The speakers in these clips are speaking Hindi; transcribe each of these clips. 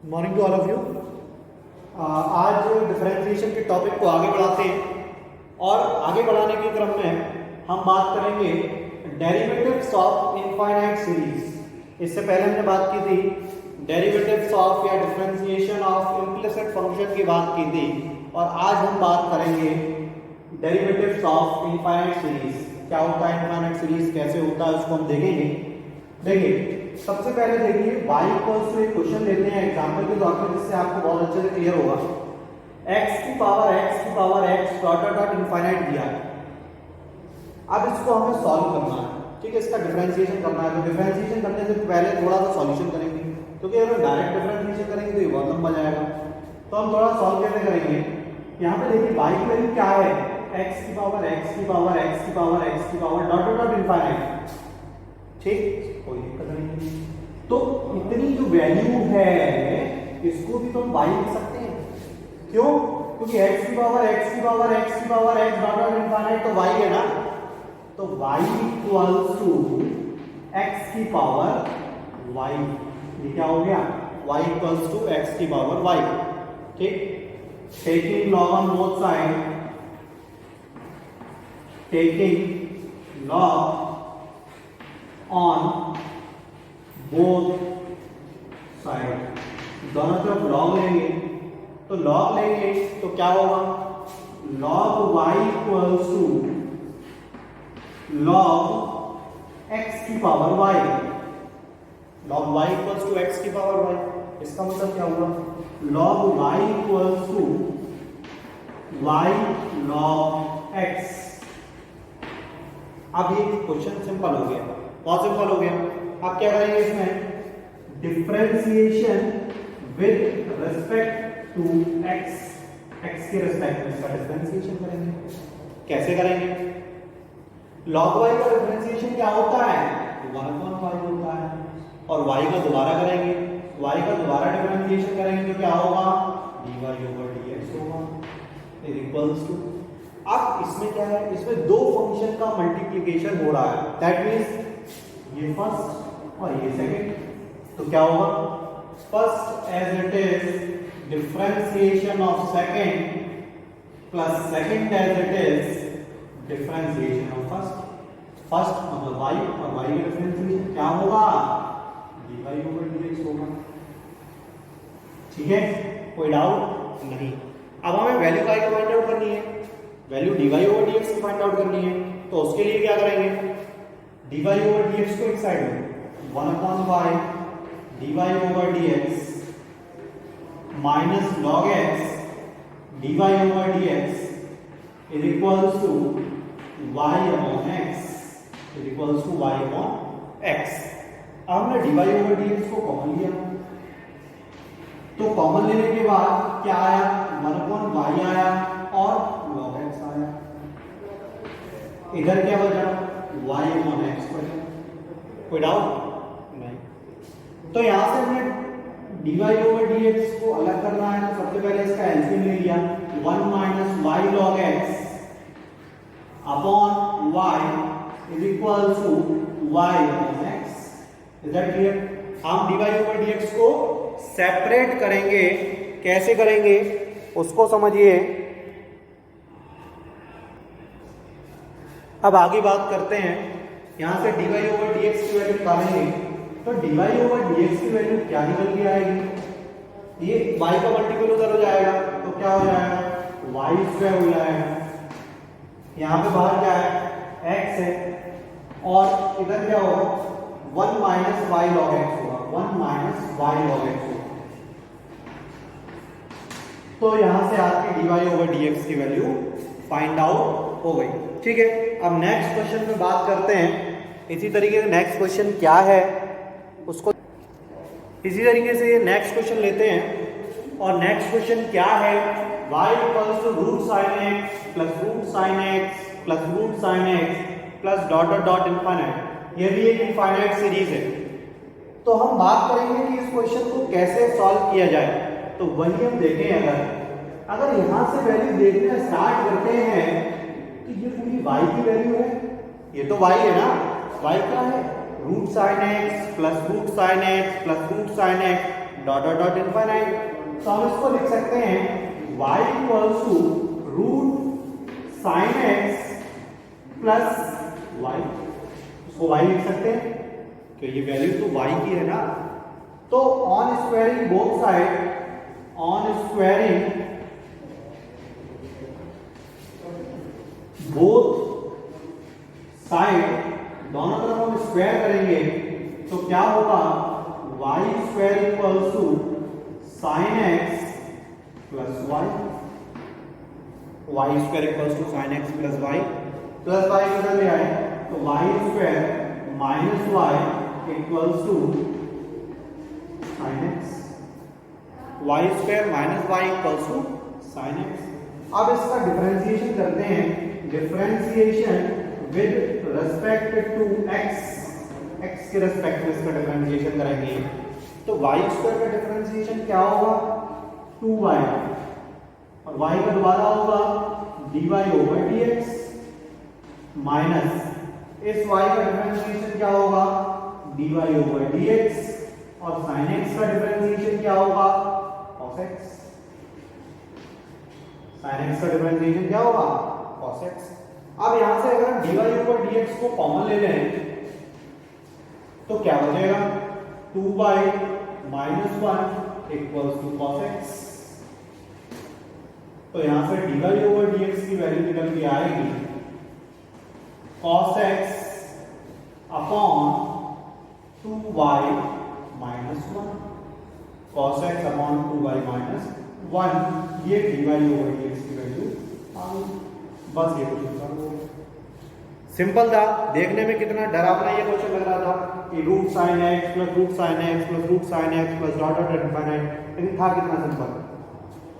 Morning to all of you. आज डिफरेंशिएशन के टॉपिक को आगे बढ़ाते हैं और आगे बढ़ाने के क्रम में हम बात करेंगे डेरिवेटिव्स ऑफ इनफाइनाइट सीरीज। इससे पहले हमने बात की थी डेरिवेटिव्स ऑफ या डिफरेंशिएशन ऑफ इम्प्लिसिट फंक्शन की बात की थी, और आज हम बात करेंगे डेरिवेटिव्स ऑफ इनफाइनाइट सीरीज। क्या होता है इनफाइनाइट सीरीज, कैसे होता है, उसको हम देखेंगे। देखिए सबसे पहले देखिए y इक्वल्स टू एक क्वेश्चन लेते हैं एग्जांपल के तौर पर, जिससे आपको बहुत अच्छे से क्लियर होगा। x की power x dot dot infinite दिया है। अब इसको हमें सॉल्व करना है, ठीक है, इसका डिफरेंशिएशन करना है। तो डिफरेंशिएशन करने से पहले थोड़ा सा सॉल्यूशन करेंगे, क्योंकि अगर डायरेक्ट डिफरेंशिएशन करेंगे तो ये बहुत लंबा जाएगा। तो हम थोड़ा सॉल्व कैसे करेंगे। यहाँ पे देखिए y की वैल्यू क्या है, x की पावर डॉट डॉट इनफाइनाइट, ठीक, कोई दिक्कत नहीं। तो इतनी जो वैल्यू है इसको भी तो हम y लिख सकते हैं। क्यों? क्योंकि x की power x dot dot infinite तो y है ना। तो y इक्वल्स टू x की पावर y, ये क्या हो गया, y इक्वल्स टू x की पावर y, ठीक। Taking log on both side, taking log on both side, दोनों तरफ लॉग लेंगे। तो लॉग लेंगे तो क्या होगा, log y equals to log x की power y, log y equals to x की पावर y। इसका मतलब क्या हुआ, log y equals to y log x। अब ये क्वेश्चन सिंपल हो गया, बहुत सिंपल हो गया। आप क्या करेंगे, इसमें differentiation with respect to x, x के रिस्पेक्ट में इसका डिफरेंशिएशन करेंगे। कैसे करेंगे, log y का डिफरेंशिएशन क्या होता है, 1/y होता है, और y का दोबारा करेंगे, y का दोबारा डिफरेंशिएशन करेंगे तो क्या होगा, dy/dx होगा, इज इक्वल्स टू। अब इसमें क्या है, इसमें दो फंक्शन का मल्टीप्लिकेशन हो रहा है, दैट मींस ये फर्स्ट और ये सेकंड। तो क्या होगा, first as it is differentiation of second plus second as it is differentiation of first. First मतलब y और y का डिफरेंशिएशन क्या होगा, dy/dx होगा, ठीक है, कोई डाउट नहीं। अब हमें वैल्यू y को फाइंड आउट करनी है, वैल्यू dy/dx की फाइंड आउट करनी है। तो उसके लिए क्या करेंगे, dy/dx को एक साइड में 1/y dy/dx minus log x dy/dx is equals to y/x is equals to y/x। अब हमने dy/dx को कॉमन लिया, तो कॉमन लेने के बाद क्या आया, 1/y आया और log x आया। इधर क्या बचा, y/x बचा। कोई डाउट नहीं। तो यहां से हमने dy/dx को अलग करना है, तो सबसे पहले इसका एलसीएम ले लिया, 1 - y log x upon y is equal to y/x। Is that clear. हम dy/dx को सेपरेट करेंगे, कैसे करेंगे उसको समझिए। अब आगे बात करते हैं, यहां से dy/dx की वैल्यू निकालेंगे, तो dy/dx की वैल्यू क्या निकल के आएगी, ये y का मल्टीपल उधर हो जाएगा, तो क्या हो जाएगा, y² हो जाएगा। यहां पे बाहर क्या है, x है, और इधर क्या होगा, 1 - y log x होगा, 1 - y log x होगा। तो यहां से आपकी dy/dx की वैल्यू फाइंड आउट हो गई, ठीक है। अब नेक्स्ट क्वेश्चन में बात करते हैं। इसी तरीके से नेक्स्ट क्वेश्चन क्या है उसको, इसी तरीके से ये नेक्स्ट क्वेश्चन लेते हैं, और नेक्स्ट क्वेश्चन क्या है, y equals to root sine x plus root sine x plus root sine x plus dot dot dot infinite. ये भी एक इनफाइनाइट सीरीज है। तो हम बात करेंगे कि इस क्वेश्चन को कैसे सॉल्व किया जाए। तो वही हम देखें, अगर यहां से वैल्यू देखना स्टार्ट करते हैं तो ये पूरी y की वैल्यू है, ये तो y है ना, y क्या है, root sine x plus root sine x plus root sine x dot dot dot infinite. तो हम इसको लिख सकते हैं y equals to root sine x plus y. इसको y लिख सकते हैं कि ये वैल्यू तो y की है ना। तो on squaring both side, on squaring both side, दोनों तरफ हम स्क्वायर करेंगे तो क्या होगा, y square equals to sine x plus y. y square equals to sine x plus y किधर ले आए तो y square minus y equals to sine x. y square minus y equals to sine x. अब इसका डिफरेंशिएशन करते हैं, differentiation with respect to x, x के रेस्पेक्ट में इसका डिफरेंशिएशन करेंगे तो y स्क्वायर का डिफरेंशिएशन क्या होगा 2y, और y का दोबारा होगा dy ओवर dx, माइनस इस y का डिफरेंशिएशन क्या होगा dy ओवर dx, और sin x का डिफरेंशिएशन क्या होगा cos x। sin x का डिफरेंशिएशन क्या होगा cos x। अब यहां से अगर हम dy ओवर dx को कॉमन ले लें तो क्या बचेगा 2y minus 1 equals to cos x। तो यहां से dy ओवर dx की वैल्यू निकल के आएगी cos x upon 2y minus 1, cos x upon 2y minus 1, ये dy ओवर dx की वैल्यू आ गई। बस ये क्वेश्चन था, सिंपल था, देखने में कितना डरावना ये क्वेश्चन लग रहा था कि root sine x plus root sine x plus root sine x plus dot dot infinite, लेकिन था कितना सिंपल।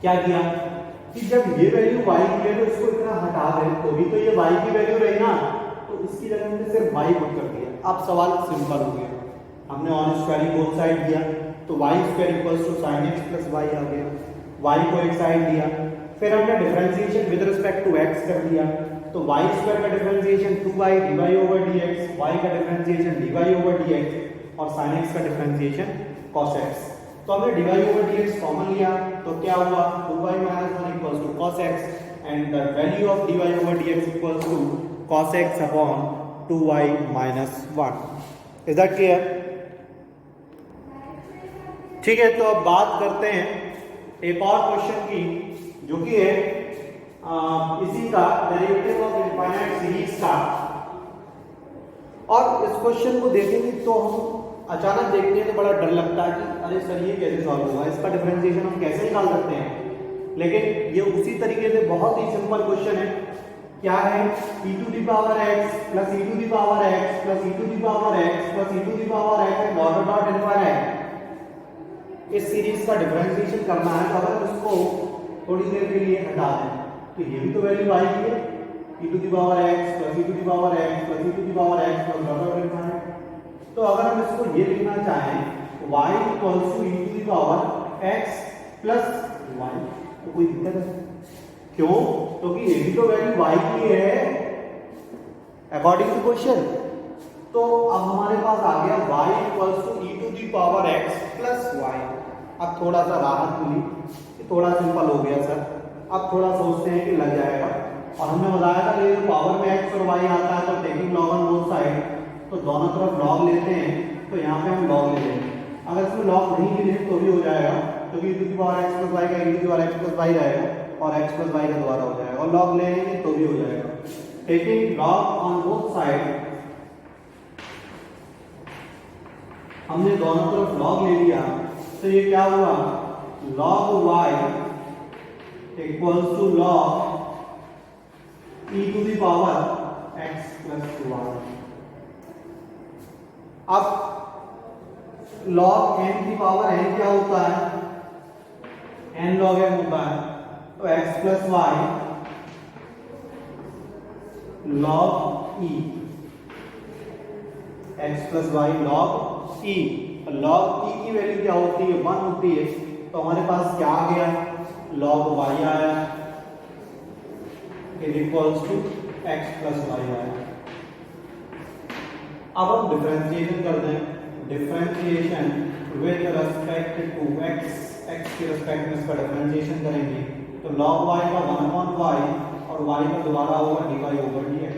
क्या किया कि जब ये वैल्यू y की है तो इसको इतना हटा दें तो भी तो ये y की वैल्यू रही ना, तो इसकी जगह हमने सिर्फ y पुट कर दिया। अब सवाल सिंपल हो गया, हमने ऑन स्क्वायरिंग बोथ साइड दिया तो y square equals to sin x plus y आ गया, y को एक साइड दिया, फिर हमने differentiation with respect to x कर दिया तो y स्क्वायर का differentiation 2y dy over dx, y का डिफरेंशिएशन dy ओवर dx और sin x का डिफरेंशिएशन cos x। तो हमने dy ओवर dx कॉमन लिया तो क्या हुआ 2y minus 1 equals to cos x and the value of dy over dx equals to cos x upon 2y minus 1। Is that clear? ठीक है, तो अब बात करते हैं एक और क्वेश्चन की जो कि है इसी का डेरिवेटिव ऑफ इनफाइनाइट सीरीज का। और इस क्वेश्चन को देखेंगे तो हम अचानक देखते हैं तो बड़ा डर लगता है कि अरे सर ये कैसे सॉल्व होगा, इसका डिफरेंशिएशन हम कैसे निकाल सकते हैं। लेकिन ये उसी तरीके से बहुत ही सिंपल क्वेश्चन है। क्या है e to the power x plus e to the power x plus e to the power x plus e to the power x and dot dot infinite. इस सीरीज का डिफरेंशिएशन करना है तो अगर उसको थोड़ी देर के लिए हटा दें तो ये भी तो वैल्यू आई है e to the power x plus e to the power x plus e to the power x plus dot dot infinite. तो अगर हम इसको ये लिखना चाहें y equals to e to the power x plus y तो कोई दिक्कत है क्यों, क्योंकि ये भी तो वैल्यू y की है अकॉर्डिंग टू क्वेश्चन। तो अब हमारे पास आ गया y equals to e to the power x plus y। अब थोड़ा सा राहत मिली, थोड़ा सिंपल हो गया सर। अब थोड़ा सोचते हैं कि लग जाएगा, और हमने बताया था कि पावर में x और y आता है तो taking log on both side, तो दोनों तरफ लॉग लेते हैं तो यहाँ पे हम लॉग ले लेंगे। अगर इसमें लॉग नहीं भी लें तो भी हो जाएगा क्योंकि e to the power x plus y का e to the power x plus y रहेगा और x प्लस y का दोबारा हो जाएगा, और लॉग ले लेंगे तो भी हो जाएगा। Taking log on both side, हमने दोनों तरफ लॉग ले लिया तो ये क्या हुआ log y equals to log e to the power x plus y। अब log n की पावर n क्या होता है n log m होता है, तो x plus y log e, x plus y log e। log e की वैल्यू क्या होती है 1 होती है, तो हमारे पास क्या आ गया log y आया is equals to x plus y आया। अब हम डिफरेंशिएशन कर दें, differentiation with respect to x, x के रेस्पेक्ट में इसका डिफरेंशिएशन करेंगे तो log y का 1/y और y का दोबारा होगा dy/dx,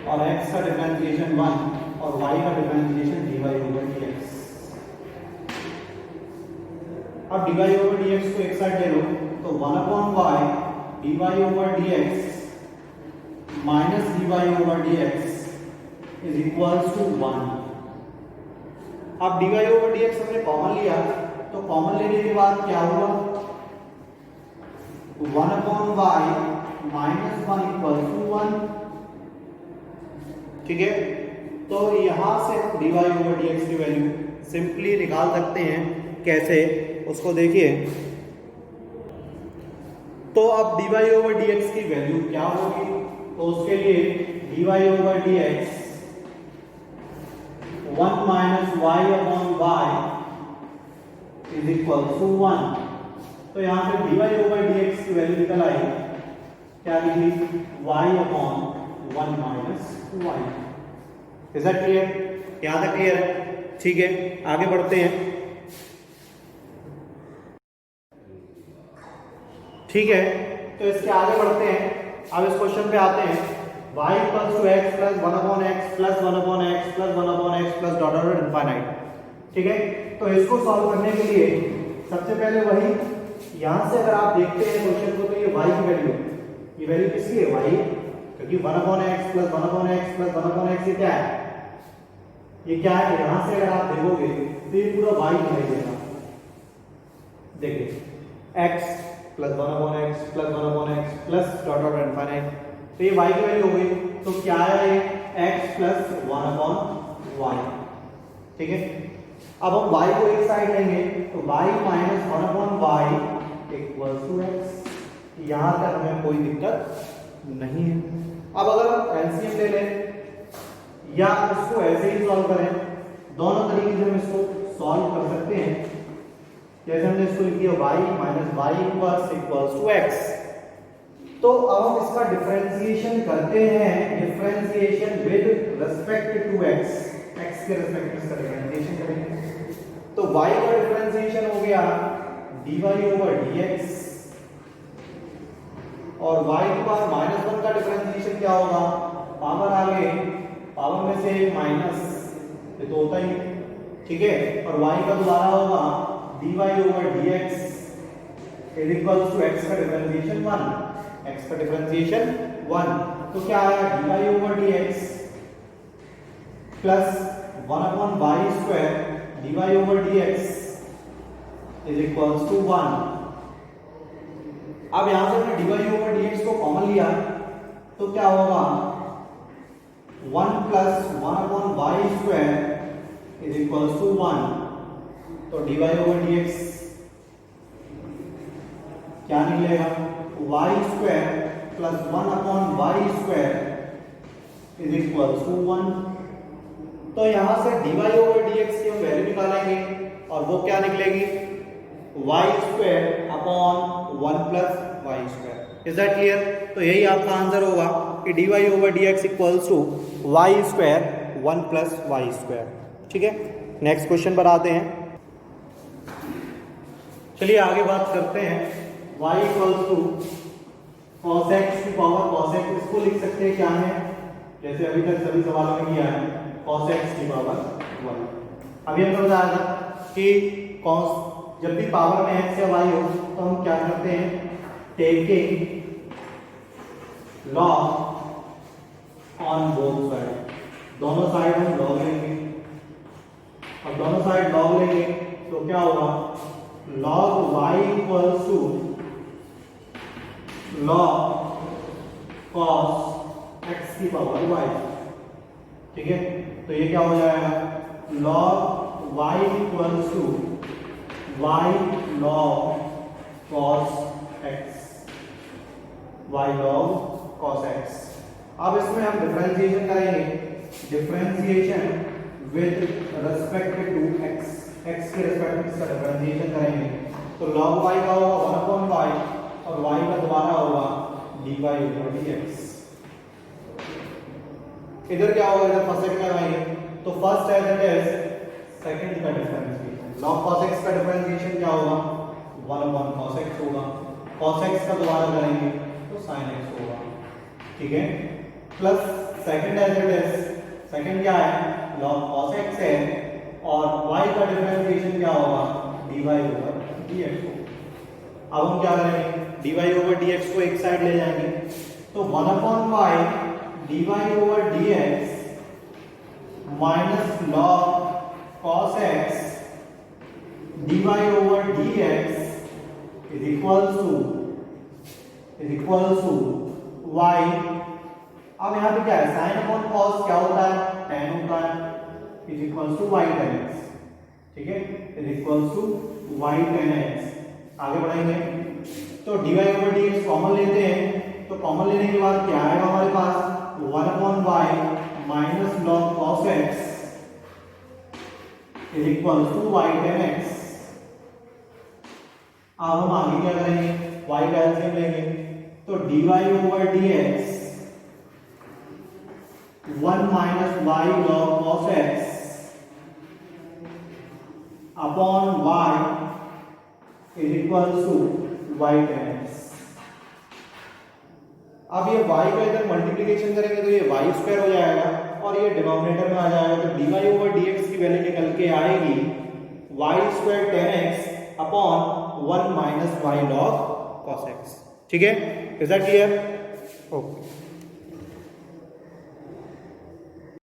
और x का डिफरेंशिएशन 1 और y का डिफरेंशिएशन dy/dx। अब dy/dx को एक साइड ले लो तो 1/y dy/dx minus dy/dx is equals to 1। अब dy/dx हमने कॉमन लिया तो कॉमन लेने के बाद क्या हुआ, 1/y माइनस 1 इक्वल्स टू 1। ठीक है, तो यहां से dy/dx की वैल्यू सिंपली निकाल सकते हैं। कैसे, उसको देखिए। तो अब dy/dx की वैल्यू क्या होगी, तो उसके लिए dy/dx 1 minus y/y is equal to 1। तो यहां पे dy/dx की वैल्यू निकल आई, क्या निकली, y/1 minus y। Is that clear? यहां तक क्लियर है? ठीक है, आगे बढ़ते हैं। ठीक है, तो इसके आगे बढ़ते हैं। अब इस क्वेश्चन पे आते हैं, y equals to x plus 1/x plus 1/x plus 1/x plus dot dot infinite. ठीक है, तो इसको सॉल्व करने के लिए सबसे पहले वही, यहां से अगर आप देखते हैं क्वेश्चन को तो ये y की वैल्यू, ये वैल्यू किसकी है, y, क्योंकि 1/x plus 1/x plus 1/x ये क्या है, ये क्या है। यहां से अगर आप देखोगे तो ये पूरा y दिखाई देगा। देखिए x plus 1/x plus 1/x plus dot dot infinite, तो ये y की वैल्यू हो गई। तो क्या है, x प्लस 1/y। ठीक है, अब हम y को एक साइड लेंगे तो y minus 1/y equals to x। यहां तक हमें कोई दिक्कत नहीं है। अब अगर हम एलसीएम ले लें या इसको ऐसे ही सॉल्व करें, दोनों तरीके से हम इसको सॉल्व कर सकते हैं। जैसे हमने इसको लिख दिया y minus y equals to x, तो अब हम इसका डिफरेंशिएशन करते हैं, differentiation with respect to x, x के रिस्पेक्ट में इसका डिफरेंशिएशन करेंगे। तो y का डिफरेंशिएशन हो गया dy/dx और y के पास -1 का डिफरेंशिएशन क्या होगा, पावर आ गए, पावर में से माइनस, ये तो होता ही। ठीक है, और y का दोबारा होगा dy/dx is equals to x का डिफरेंशिएशन 1, x का डिफरेंशिएशन 1। तो क्या आया, dy/dx plus 1/y square dy/dx is equals to 1। अब यहां से हमने dy/dx को कॉमन लिया तो क्या होगा, 1 plus 1/y square is equals to 1। तो dy/dx क्या निकलेगा, y स्क्वायर plus 1/y square is equals to 1। तो यहां से dy/dx की हम वैल्यू निकालेंगे और वो क्या निकलेगी, y square upon 1 plus y square. Is that clear? तो यही आपका आंसर होगा कि dy/dx equals to y square 1 plus y square. ठीक है, नेक्स्ट क्वेश्चन पर आते हैं। चलिए आगे बात करते हैं, y equals to cos x की पावर cos x, इसको लिख सकते हैं क्या है, जैसे अभी तक सभी सवालों में किया है, cos x की पावर 1। अभी हम समझा था कि cos जब भी पावर में x या y हो तो हम क्या करते हैं, taking log on both side, दोनों साइड हम log लेंगे और दोनों साइड log लेंगे तो क्या होगा, log y equals to log cos x की पावर y। ठीक है, तो ये क्या हो जाएगा, log y equals to y log cos x, y log cos x। अब इसमें हम डिफरेंशिएशन करेंगे, differentiation with respect to x, x के रिस्पेक्ट में इसका डिफरेंशिएशन करेंगे तो log y का होगा 1/y और y का दोबारा होगा dy/dx। इधर क्या होगा, इधर फर्स्ट सेकंड लगाएंगे तो फर्स्ट है दैट इज सेकंड का डिफरेंशिएशन, log cos x का डिफरेंशिएशन क्या होगा, 1 upon cos x होगा, cos x का दोबारा करेंगे तो sin x होगा, ठीक है, plus second as it is, second क्या है, log cos x है, और y का डिफरेंशिएशन क्या होगा, dy over dx होगा। अब हम क्या करेंगे, dy over dx को एक साइड ले जाएंगे, तो 1 upon y dy over dx minus log cos x dy over dx is equal to y। अब यहाँ पे क्या है, sin upon cos क्या होता है, tan होता है, is equal to y tan x, ठीक है, is equal to y tan x। आगे बढ़ाएंगे तो dy over dx कॉमन लेते हैं, तो कॉमन लेने के बाद क्या आएगा हमारे पास, 1 upon y minus log cos x is equal to y tan x। अब हम आगे क्या करेंगे, y का एलसीएम लेंगे, तो dy over dx 1 minus y log cos x upon y is equal to y tan x। अब ये y का इधर मल्टीप्लिकेशन करेंगे तो ये y स्क्वायर हो जाएगा और ये डिनोमिनेटर में आ जाएगा, तो dy over dx की वैल्यू निकल के आएगी y square tan x upon 1 minus y log cos x, ठीक है, इज दैट क्लियर।